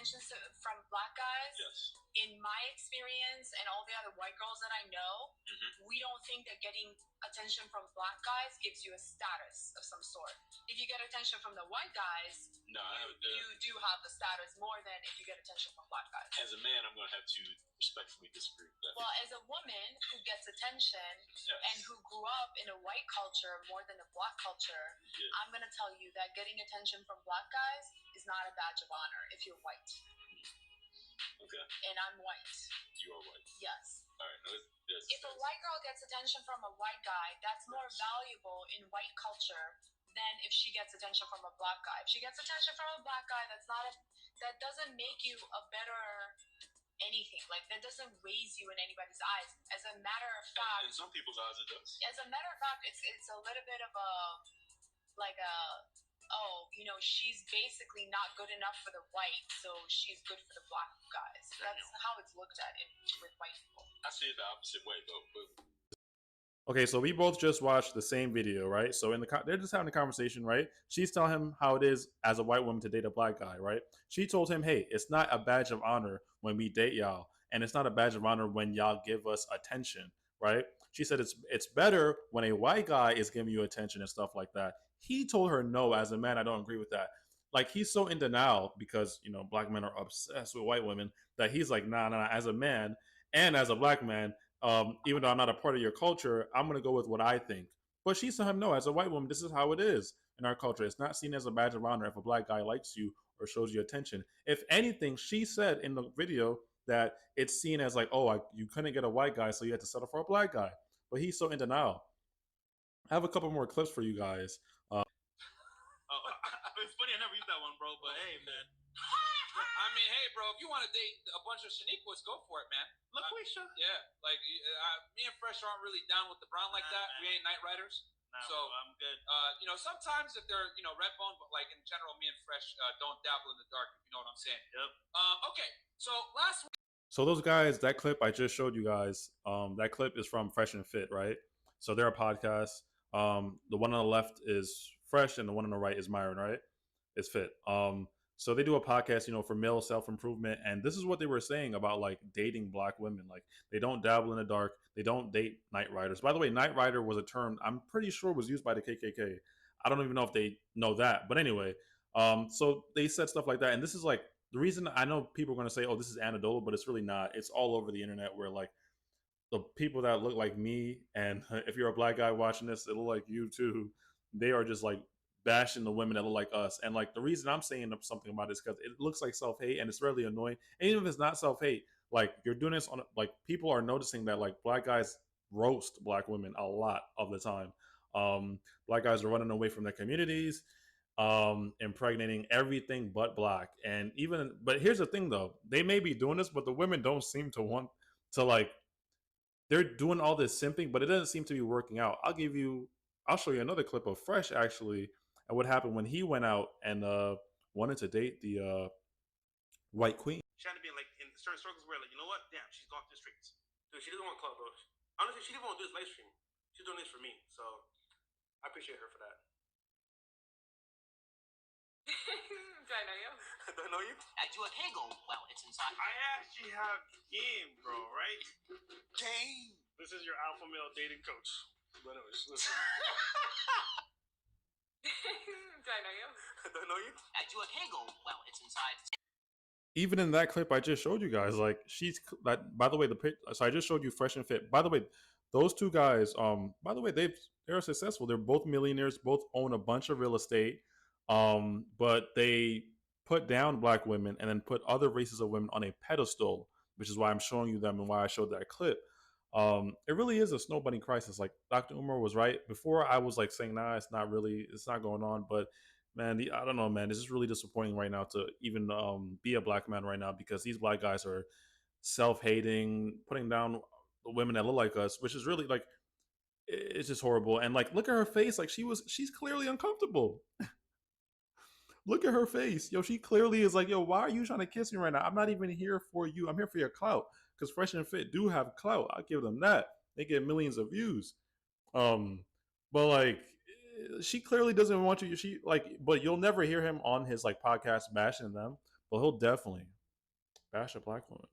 attention from black guys, yes. in my experience and all the other white girls that I know, we don't think that getting attention from black guys gives you a status of some sort. If you get attention from the white guys, No, you do have the status more than if you get attention from black guys. As a man, I'm going to have to respectfully disagree with that. Well, as a woman who gets attention and who grew up in a white culture more than a black culture, I'm going to tell you that getting attention from black guys is not a badge of honor if you're white. Okay. And I'm white. You are white. Yes. All right. No, if a white girl gets attention from a white guy, that's more valuable in white culture than if she gets attention from a black guy. If she gets attention from a black guy, that doesn't make you a better anything. Like, that doesn't raise you in anybody's eyes. As a matter of fact, in some people's eyes, it does. As a matter of fact, it's a little bit of she's basically not good enough for the white, so she's good for the black guys. That's how it's looked at with white people. I see it the opposite way, though. Okay, so we both just watched the same video, right? So they're just having a conversation, right? She's telling him how it is as a white woman to date a black guy, right? She told him, hey, it's not a badge of honor when we date y'all, and it's not a badge of honor when y'all give us attention, right? She said it's better when a white guy is giving you attention and stuff like that. He told her, no, as a man, I don't agree with that. Like, he's so in denial because, black men are obsessed with white women that he's like, nah, as a man and as a black man, even though I'm not a part of your culture, I'm going to go with what I think. But she told him, no, as a white woman, this is how it is in our culture. It's not seen as a badge of honor if a black guy likes you or shows you attention. If anything, she said in the video that it's seen as like, oh, you couldn't get a white guy, so you had to settle for a black guy. But he's so in denial. I have a couple more clips for you guys. It's funny, I never used that one, bro, but hey, man. I mean, hey, bro, if you want to date a bunch of Shaniquas, go for it, man. LaQuisha. Yeah, like, me and Fresh aren't really down with the brown like that. Man. We ain't Night Riders. Nah, so, bro, I'm good. Sometimes if they're, Redbone, but like in general, me and Fresh don't dabble in the dark, if you know what I'm saying. Yep. Okay, so last week. So those guys, that clip I just showed you guys, that clip is from Fresh and Fit, right? So they're a podcast. The one on the left is Fresh and the one on the right is Myron, right? It's Fit. So they do a podcast, for male self-improvement. And this is what they were saying about like dating black women. Like, they don't dabble in the dark. They don't date Night Riders. By the way, Night Rider was a term I'm pretty sure was used by the KKK. I don't even know if they know that. But anyway, so they said stuff like that. And this is like the reason I know people are going to say, oh, this is anecdotal, but it's really not. It's all over the internet where like the people that look like me, and if you're a black guy watching this, it'll look like you too. They are just like bashing the women that look like us. And like the reason I'm saying something about this because it looks like self-hate and it's really annoying. And even if it's not self-hate, like you're doing this on like people are noticing that like black guys roast black women a lot of the time. Black guys are running away from their communities, impregnating everything but black. But here's the thing though, they may be doing this, but the women don't seem to want to like, they're doing all this simping, but it doesn't seem to be working out. I'll show you another clip of Fresh actually, and what happened when he went out and wanted to date the white queen. Trying to be like in certain circles where like, you know what? Damn, she's gone through the streets. Dude, she doesn't want clout, bro. Honestly, she didn't want to do this live stream. She's doing this for me, so I appreciate her for that. Do I know you? Do I know you? Do a Kegel. Well, it's inside. I actually have game, bro, right? Game. This is your alpha male dating coach. But anyways, listen. Do I know you? Do I know you? Do a Kegel. Well, it's inside. Even in that clip I just showed you guys, like by the way, so I just showed you Fresh and Fit. By the way, those two guys, by the way, they're successful. They're both millionaires, both own a bunch of real estate. But they put down black women and then put other races of women on a pedestal, which is why I'm showing you them and why I showed that clip. It really is a snowboarding crisis. Like Dr. Umar was right. Before I was like saying, nah, it's not going on. But man, I don't know, man. This is really disappointing right now to even be a black man right now because these black guys are self-hating, putting down the women that look like us, which is really like, it's just horrible. And like, look at her face. Like she's clearly uncomfortable. Look at her face. Yo, she clearly is like, yo, why are you trying to kiss me right now? I'm not even here for you. I'm here for your clout. Because Fresh and Fit do have clout. I'll give them that. They get millions of views. But like, she clearly doesn't want you. But you'll never hear him on his like podcast bashing them. But he'll definitely Bash a black woman.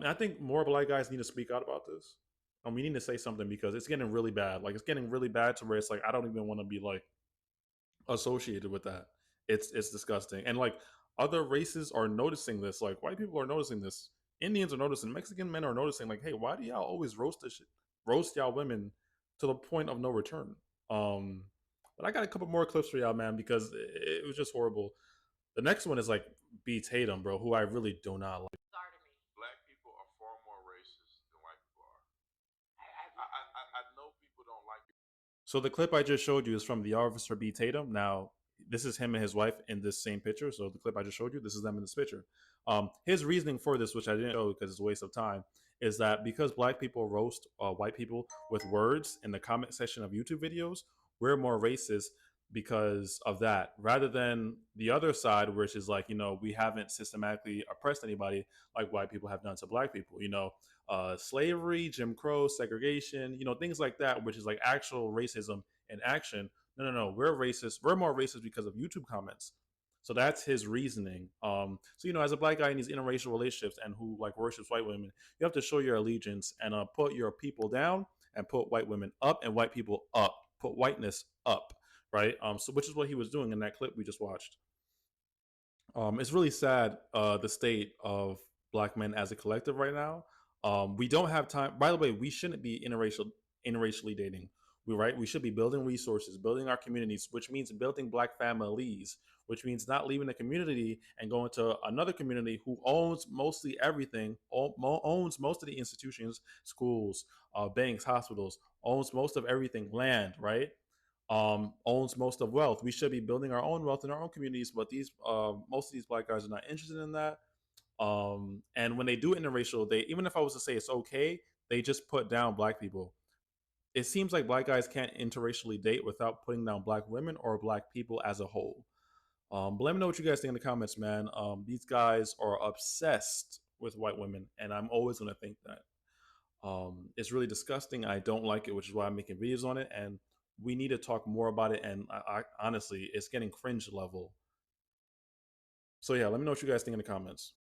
And I think more black guys need to speak out about this. We need to say something because it's getting really bad. Like it's getting really bad to where it's like I don't even want to be like associated with that. It's disgusting. And like other races are noticing this. Like white people are noticing this. Indians are noticing. Mexican men are noticing. Like, hey, why do y'all always roast y'all women to the point of no return? But I got a couple more clips for y'all, man, because it was just horrible. The next one is like B Tatum, bro, who I really do not like. Black people are far more racist than white people are. I know people don't like it. So the clip I just showed you is from the Officer B Tatum. Now, this is him and his wife in this same picture. So the clip I just showed you, this is them in this picture. His reasoning for this, which I didn't show because it's a waste of time, is that because black people roast white people with words in the comment section of YouTube videos, we're more racist because of that, rather than the other side, which is like, you know, we haven't systematically oppressed anybody like white people have done to black people. You know, slavery, Jim Crow, segregation, you know, things like that, which is like actual racism in action. No, we're racist. We're more racist because of YouTube comments. So that's his reasoning. So you know, as a black guy in these interracial relationships and who like worships white women, you have to show your allegiance and put your people down and put white women up and white people up. Put whiteness up, right? So which is what he was doing in that clip we just watched. It's really sad the state of black men as a collective right now. We don't have time. By the way, we shouldn't be interracially dating. We should be building resources, building our communities, which means building black families, which means not leaving the community and going to another community who owns mostly everything, owns most of the institutions, schools, banks, hospitals, owns most of everything, land, right? Owns most of wealth. We should be building our own wealth in our own communities, but these most of these black guys are not interested in that. And when they do interracial, they, even if I was to say it's okay, they just put down black people. It seems like black guys can't interracially date without putting down black women or black people as a whole. But let me know what you guys think in the comments, man. These guys are obsessed with white women, and I'm always going to think that. It's really disgusting. I don't like it, which is why I'm making videos on it. And we need to talk more about it. And I honestly, it's getting cringe level. So yeah, let me know what you guys think in the comments.